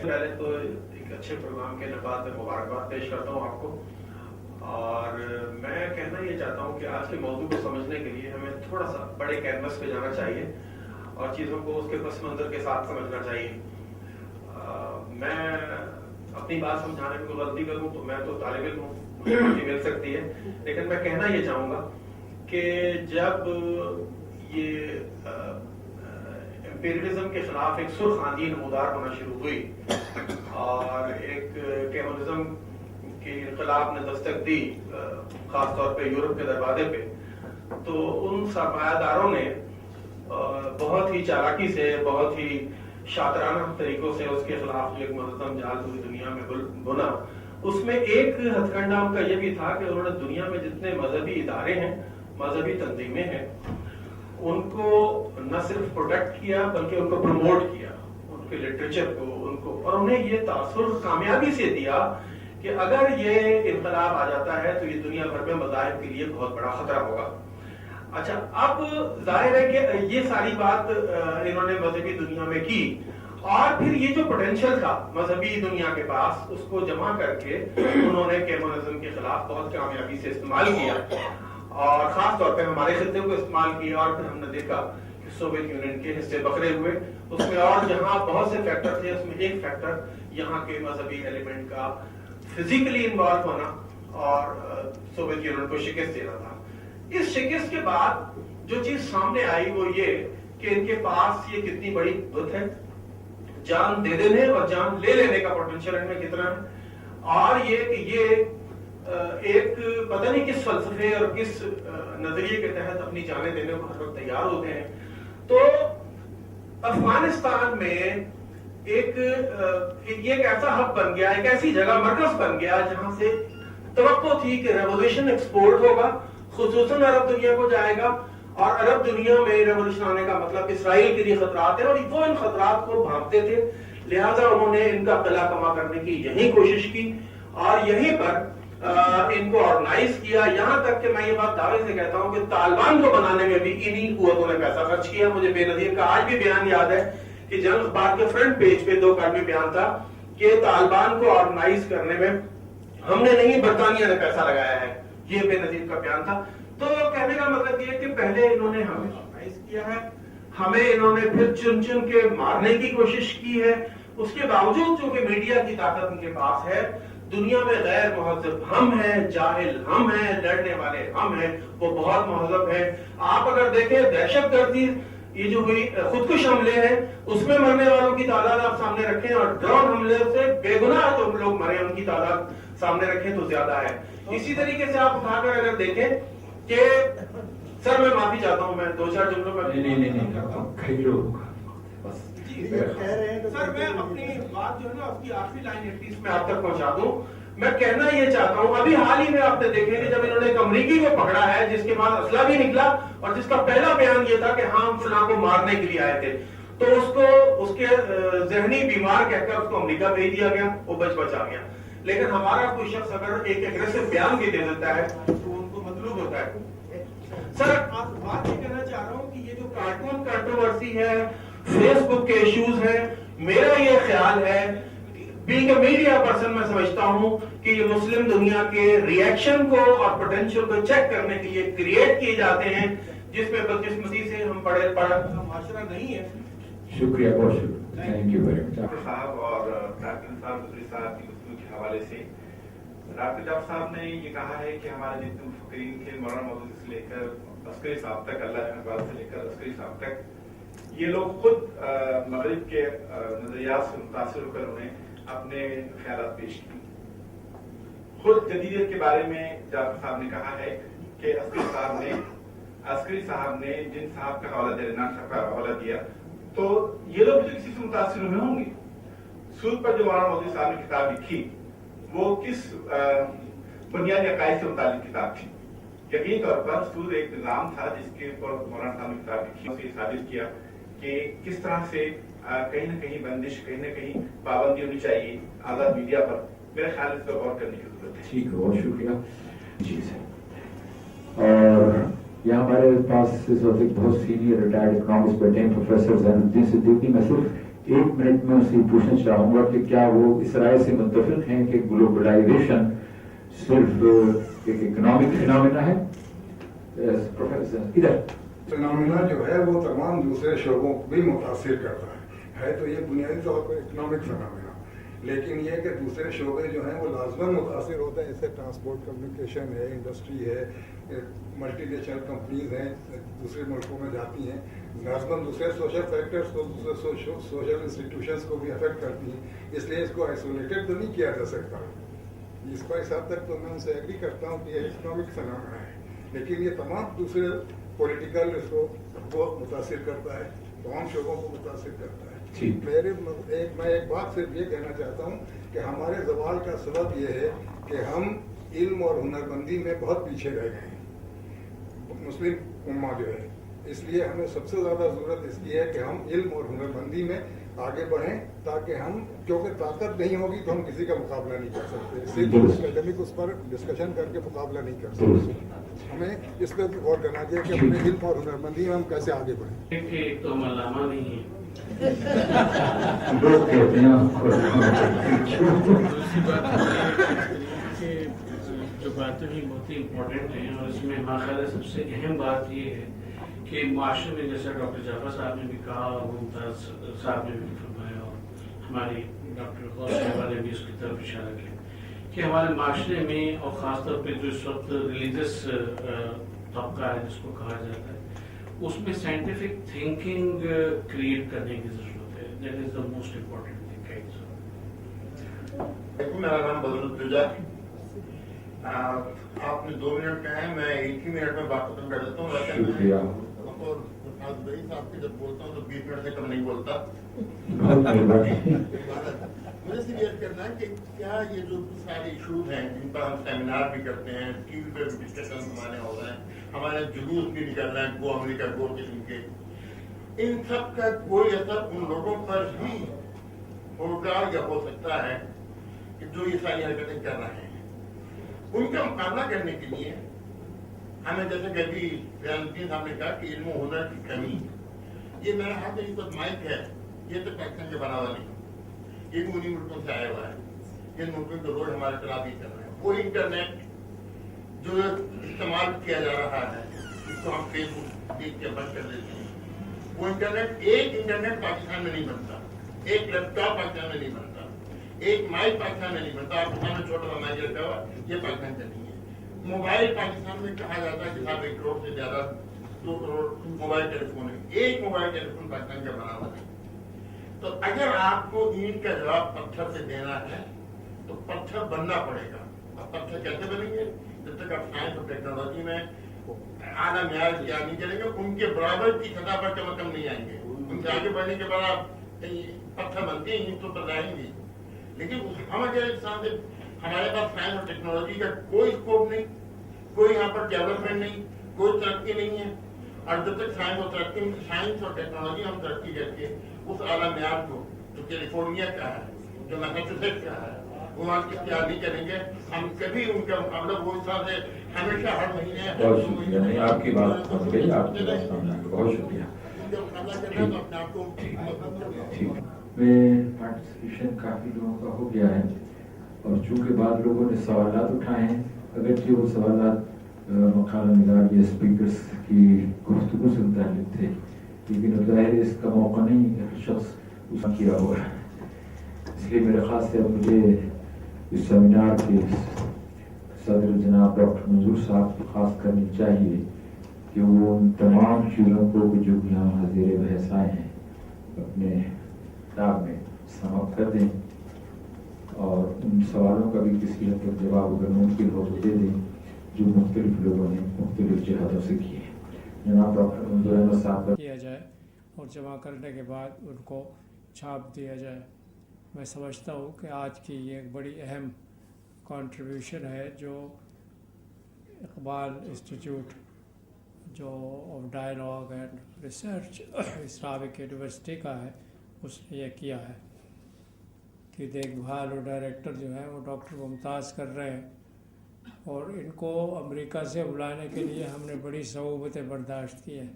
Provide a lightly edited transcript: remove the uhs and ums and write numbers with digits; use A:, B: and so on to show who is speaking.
A: پہلے تو ایک اچھے پروگرام کے انعقاد میں مبارکباد پیش کرتا ہوں آپ کو، اور میں کہنا یہ چاہتا ہوں کہ آج کے موضوع کو سمجھنے کے لیے ہمیں تھوڑا سا بڑے کینوس پہ جانا چاہیے اور چیزوں کو اس کے پس منظر کے ساتھ سمجھنا چاہیے۔ میں اپنی بات سمجھانے میں کوئی غلطی کروں تو میں تو طالب علم ہوں، مجھے غلطی مل سکتی ہے، لیکن میں کہنا یہ چاہوں گا کہ جب یہ امپیریلزم کے خلاف ایک سرخ آندھی نمودار ہونا شروع ہوئی اور ایک کیمونزم کی انقلاب نے دستک دی، خاص طور پہ یورپ کے دروازے پہ، تو ان سرمایہ داروں نے بہت ہی چالاکی سے، بہت ہی شاطرانہ طریقوں سے اس کے خلاف جو ایک منظم جال پوری دنیا میں بنا، اس میں ایک ہتھ کنڈا ان کا یہ بھی تھا کہ انہوں نے دنیا میں جتنے مذہبی ادارے ہیں، مذہبی تنظیمیں ہیں، ان کو نہ صرف پروٹیکٹ کیا بلکہ ان کو پروموٹ کیا، ان کے لٹریچر کو، ان کو، اور انہیں یہ تاثر کامیابی سے دیا کہ اگر یہ انقلاب آ جاتا ہے تو یہ دنیا بھر میں مذاہب کے لیے بہت بڑا خطرہ ہوگا۔ اچھا، اب ظاہر ہے کہ یہ ساری بات انہوں نے مذہبی دنیا میں کی، اور پھر یہ جو پوٹینشیل تھا مذہبی دنیا کے پاس، اس کو جمع کر کے انہوں نے کیمونزم کے خلاف بہت کامیابی سے استعمال کیا، اور خاص طور پہ ہمارے خطے کو استعمال کیا، اور پھر ہم نے دیکھا کہ سوویت یونین کے حصے بکھرے ہوئے اس میں، اور جہاں بہت سے فیکٹر تھے اس میں ایک فیکٹر یہاں کے مذہبی ایلیمنٹ کا فزیکلی انوالو ہونا اور سوویت یونین کو شکست دینا تھا۔ اس شکست کے بعد جو چیز سامنے آئی وہ یہ کہ ان کے پاس یہ کتنی بڑی قدرت ہے، جان دے دینے اور جان لے لینے کا پوٹینشیل ان میں کتنا ہے، اور یہ کہ یہ ایک پتہ نہیں کس فلسفے اور کس نظریے کے تحت اپنی جانیں دینے کو ہر وقت تیار ہوتے ہیں۔ تو افغانستان میں ایک ایسا ہب بن گیا، ایک ایسی جگہ، مرکز بن گیا جہاں سے توقع تھی کہ ریولیوشن ایکسپورٹ ہوگا، خصوصاً عرب دنیا کو جائے گا، اور عرب دنیا میں ریولیوشن آنے کا مطلب اسرائیل کے لیے خطرات ہیں، اور وہ ان خطرات کو بھانپتے تھے، لہٰذا انہوں نے ان کا قلعہ کما کرنے کی یہی کوشش کی اور یہیں پر ان کو آرگنائز کیا، یہاں تک کہ میں یہ بات دعوے سے کہتا ہوں کہ طالبان کو بنانے میں بھی انہی قوتوں نے پیسہ خرچ کیا۔ مجھے بے نظیر کا آج بھی بیان یاد ہے کہ جنگ اخبار کے فرنٹ پیج پہ 2 کالمی بیان تھا کہ طالبان کو آرگنائز کرنے میں ہم نے نہیں، برطانیہ نے پیسہ لگایا ہے، یہ بے نظیر کا بیان تھا۔ تو کہنے کا مطلب یہ کہ پہلے انہوں نے ہمیں آرگنائز کیا ہے، ہمیں انہوں نے پھر چن چن کے مارنے کی کوشش کی ہے، اس کے باوجود چونکہ میڈیا کی طاقت ان کے پاس ہے، دنیا میں غیر مہذب ہم ہیں، جاہل ہم ہیں، لڑنے والے ہم ہیں، وہ بہت مہذب ہیں۔ آپ اگر دیکھیں دہشت گردی یہ جو ہوئی، خودکش حملے ہیں، اس میں مرنے والوں کی تعداد آپ سامنے رکھیں، اور ڈرون حملے سے بے گناہ جو لوگ مرے ان کی تعداد سامنے رکھیں تو زیادہ ہے۔ اسی طریقے سے آپ اٹھا کر اگر دیکھیں کہ سر میں معافی چاہتا ہوں، میں 2-4 جملوں میں سر میں اپنی بات جو ہے نا اس کی آخری لائن ایٹ لیسٹ میں آپ تک پہنچا دوں۔ میں کہنا یہ چاہتا ہوں، ابھی حال ہی میں آپ نے دیکھیں کہ جب انہوں نے ایک امریکی کو پکڑا ہے جس کے بعد اسلحہ بھی نکلا اور جس کا پہلا بیان یہ تھا کہ ہاں ہم فلاں کو مارنے کے لیے آئے تھے، تو اس کو اس کے ذہنی بیمار کہہ کر اس کو امریکہ بھیج دیا گیا، وہ بچ آ گیا۔ لیکن ہمارا کوئی شخص اگر ایک ایگریسو بیان بھی دے دیتا ہے تو ان کو مطلوب ہوتا ہے۔ سر آپ بات یہ کہنا چاہ رہا ہوں کہ یہ جو کارٹون کنٹروورسی ہے، فیس بک کے ایشوز ہیں، میرا یہ خیال ہے بینگ اے میڈیا پرسن میں سمجھتا ہوں کہ یہ مسلم دنیا کے ری ایکشن کو اور پوٹینشیل کو چیک کرنے کے لیے کریٹ کیے جاتے ہیں، جس میں بدقسمتی سے ہم پڑھا معاشرہ نہیں ہے۔
B: شکریہ، بہت شکریہ، تھینک یو ویری مچ
C: صاحب اور ڈاکٹر صاحب گزری صاحب کی گفتگو کے حوالے سے ڈاکٹر جعفر صاحب نے یہ کہا ہے کہ ہمارے جتنے مفکرین تھے، مولانا مودودی سے لے کر عسکری صاحب تک، اللہ اقبال سے لے کر عسکری صاحب تک، یہ لوگ خود مغرب کے نظریات سے متاثر ہو کر انہیں اپنے خیالات پیش کی۔ خود جدیدیت کے بارے میں جعفر صاحب نے کہا ہے کہ عسکری صاحب نے جن صاحب کا حوالہ دیا تو یہ لوگ جو کسی سے متاثر ہوئے ہوں گے۔ سود پر جو مولانا مودودی صاحب نے کتاب لکھی وہ کس بنیادی عقائد سے متعلق کتاب تھی؟ یقینی طور پر سود ایک نظام تھا جس کے اوپر مولانا صاحب نے کتاب لکھی، اسے ثابت کیا کہ کس طرح سے کہیں نہ کہیں بندش، کہیں نہ کہیں پابندی ہونی چاہیے آزاد میڈیا پر۔ میرے خیال اس پر غور کرنے کی ضرورت ہے۔
B: ٹھیک ہے، بہت شکریہ جی سر۔ اور یہاں ہمارے پاس اس وقت ایک بہت سینئر ریٹائرڈ اکنامسٹ بیٹھے ہیں، پروفیسر زین الدین صدیقی۔ میں صرف ایک منٹ میں اسے پوچھنا چاہوں گا کہ کیا وہ اس رائے سے متفق ہیں کہ گلوبلائزیشن صرف ایک اکنامک فینومینا ہے؟ پروفیسر ادھر
D: فینومینا جو ہے وہ تمام دوسرے شعبوں کو بھی متاثر کرتا ہے تو یہ بنیادی طور پر اکنامک فینومینا، لیکن یہ کہ دوسرے شعبے جو ہیں وہ لازماً متاثر ہوتے ہیں، جیسے ٹرانسپورٹ کمیونیکیشن ہے، انڈسٹری ہے، ملٹی نیشنل کمپنیز ہیں دوسرے ملکوں میں جاتی ہیں، لازماً دوسرے سوشل فیکٹرز کو، دوسرے سوشل انسٹیٹیوشنس کو بھی افیکٹ کرتی ہیں، اس لیے اس کو آئسولیٹڈ تو نہیں کیا جا سکتا۔ اس کو اس حد تک تو میں ان سے ایگری کرتا ہوں کہ یہ اکنامک فینومینا ہے، لیکن یہ تمام دوسرے پولیٹیکل اس کو متاثر کرتا ہے، تمام شعبوں کو متاثر کرتا ہے۔ میں ایک بات صرف یہ کہنا چاہتا ہوں کہ ہمارے زوال کا سبب یہ ہے کہ ہم علم اور ہنرمندی میں بہت پیچھے رہ گئے ہیں، مسلم امہ جو ہے، اس لیے ہمیں سب سے زیادہ ضرورت اس کی ہے کہ ہم علم اور ہنرمندی میں آگے بڑھیں، تاکہ ہم، کیونکہ طاقت نہیں ہوگی تو ہم کسی کا مقابلہ نہیں کر سکتے، صرف اکیڈمک اس پر ڈسکشن کر کے مقابلہ نہیں کر سکتے، ہمیں اس پہ غور کرنا چاہیے کہ اپنے علم اور ہنرمندی میں ہم کیسے آگے بڑھیں۔
E: ایک تو ہم علامہ نہیں ہیں،
B: لوگ کہتے ہیں
E: دوسری بات کہ جو باتیں بھی بہت ہی امپورٹنٹ ہیں، اور اس میں ہمارا خیال ہے سب سے اہم بات یہ ہے کہ معاشرے میں، جیسا ڈاکٹر جعفر صاحب نے بھی کہا اور ممتاز صاحب نے بھی فرمایا اور ہماری ڈاکٹر غوث صاحبہ نے بھی اس کی طرف اشارہ کیا کہ ہمارے معاشرے میں، اور خاص طور پہ جو اس وقت ریلیجس طبقہ ہے جس کو کہا جاتا ہے، اس میں سائنٹیفک تھنکنگ کریٹ کرنے کی ضرورت ہے۔ That is the most important thing.
F: میرا نام بدر الدجا، آپ نے 2 منٹ کہا ہے، میں 1 ہی منٹ میں بات ختم کر دیتا ہوں۔
B: شکریہ۔
F: بھائی صاحب کی جب بولتا ہوں تو 20 منٹ سے کم نہیں بولتا۔ مجھے صرف یہ کرنا ہے کہ کیا یہ جو سارے ایشوز ہیں جن پر ہم سیمینار بھی کرتے ہیں، ٹی وی پہ بھی ڈسکشن ہمارے ہو رہے ہیں، ہمارے جلوس بھی نکل رہے ہیں گو امریکہ گو قسم کے، ان سب کا کوئی اثر ان لوگوں پر ہی ہوگا یا ہو سکتا ہے کہ جو یہ ساری حرکتیں کر رہے ہیں، ان کا مقابلہ کرنے کے لیے ہمیں، جیسے کہ ابھی ریاض الدین صاحب نے کہا کہ علم و ہنر کی کمی، یہ میرا ہاتھ میں جو مائک ہے یہ تو پاکستان کے بنا ہوا نہیں، یہ بھی انہیں ملکوں سے آیا ہوا ہے، جن ملکوں کے روز ہمارے خلاف ہی کر رہے ہیں۔ وہ انٹرنیٹ جو استعمال کیا جا رہا ہے، جس کو ہم فیس بک دیکھ کے بند کر دیتے ہیں، وہ انٹرنیٹ، ایک انٹرنیٹ پاکستان میں نہیں بنتا، ایک لیپ ٹاپ پاکستان میں نہیں بنتا، ایک مائک پاکستان میں نہیں بنتا۔ آپ سامنے چھوٹا سا مائک رکھا ہوا، یہ پاکستان کا نہیں ہے۔ موبائل پاکستان میں کہا جاتا ہے کہ صاحب 1 کروڑ سے زیادہ، 2 کروڑ موبائل ٹیلی فون ہے، ایک موبائل ٹیلی فون پاکستان کا بنا ہوا نہیں۔ تو اگر آپ کو اینٹ کا جواب پتھر سے دینا ہے تو پتھر بننا پڑے گا۔ اب پتھر کیسے بنیں گے؟ جب تک آپ سائنس اور ٹیکنالوجی میں اعلیٰ معیار کیا نہیں کریں گے، ان کے برابر کی سطح پر کم نہیں آئیں گے، ان سے آگے بڑھنے کے بعد آپ پتھر بنتے ہیں اینٹ تو رہیں گے، لیکن ہم اگر انسان سے، ہمارے پاس سائنس اور ٹیکنالوجی کا کوئی اسکوپ نہیں، کوئی یہاں پر ڈیولپمنٹ نہیں، کوئی ترقی نہیں ہے، اور جب تک سائنس اور ٹیکنالوجی ہم ترقی کر کے اس اعلیٰ معیار کو جو کیلیفورنیا کا ہے، جو میساچوسیٹس کا ہے، وہ وہاں کی اختیار نہیں کریں گے، ہم کبھی ان کا مقابلہ وہ اس طرح سے ہمیشہ ہر مہینے
B: بہت شکریہ، نہیں آپ کی بات سمجھ گئی، آپ کی بات سمجھ گئی، بہت شکریہ۔
F: ان کا مقابلہ کرنا تو اپنے آپ کو
B: ٹھیک میں پارٹیسپیشن کافی لوگوں کا ہو گیا ہے، اور چونکہ بعض لوگوں نے سوالات اٹھائے ہیں، اگرچہ وہ سوالات مقالہ نگار یا اسپیکرس کی گفتگو سے متعلق تھے، لیکن ظاہر اس کا موقع نہیں کہ ہر شخص اس کا کیا ہوا ہے، اس لیے میرے خاص سے مجھے اس سیمینار کے صدر جناب ڈاکٹر منظور صاحب کو خاص کرنی چاہیے کہ وہ ان تمام چیزوں کو جو یہاں زیر بحث آئے ہیں اپنے کتاب میں سماپت کر دیں، اور ان سوالوں کا بھی کسی حد تک جواب اگر ممکن ہو تو دے دیں جو مختلف لوگوں نے مختلف جہادوں سے کیے ہیں۔ جناب ڈاکٹر منظور احمد صاحب کا
G: کیا جائے اور جمع کرنے کے بعد ان کو چھاپ دیا جائے۔ میں سمجھتا ہوں کہ آج کی یہ ایک بڑی اہم کنٹریبیوشن ہے جو اقبال انسٹیٹیوٹ جو of dialogue and research Islamic university کا ہے، اس نے یہ کیا ہے کہ دیکھ بھال اور ڈائریکٹر جو ہے وہ ڈاکٹر ممتاز کر رہے ہیں، اور ان کو امریکہ سے بلانے کے لیے ہم نے بڑی صعوبتیں برداشت کی ہیں،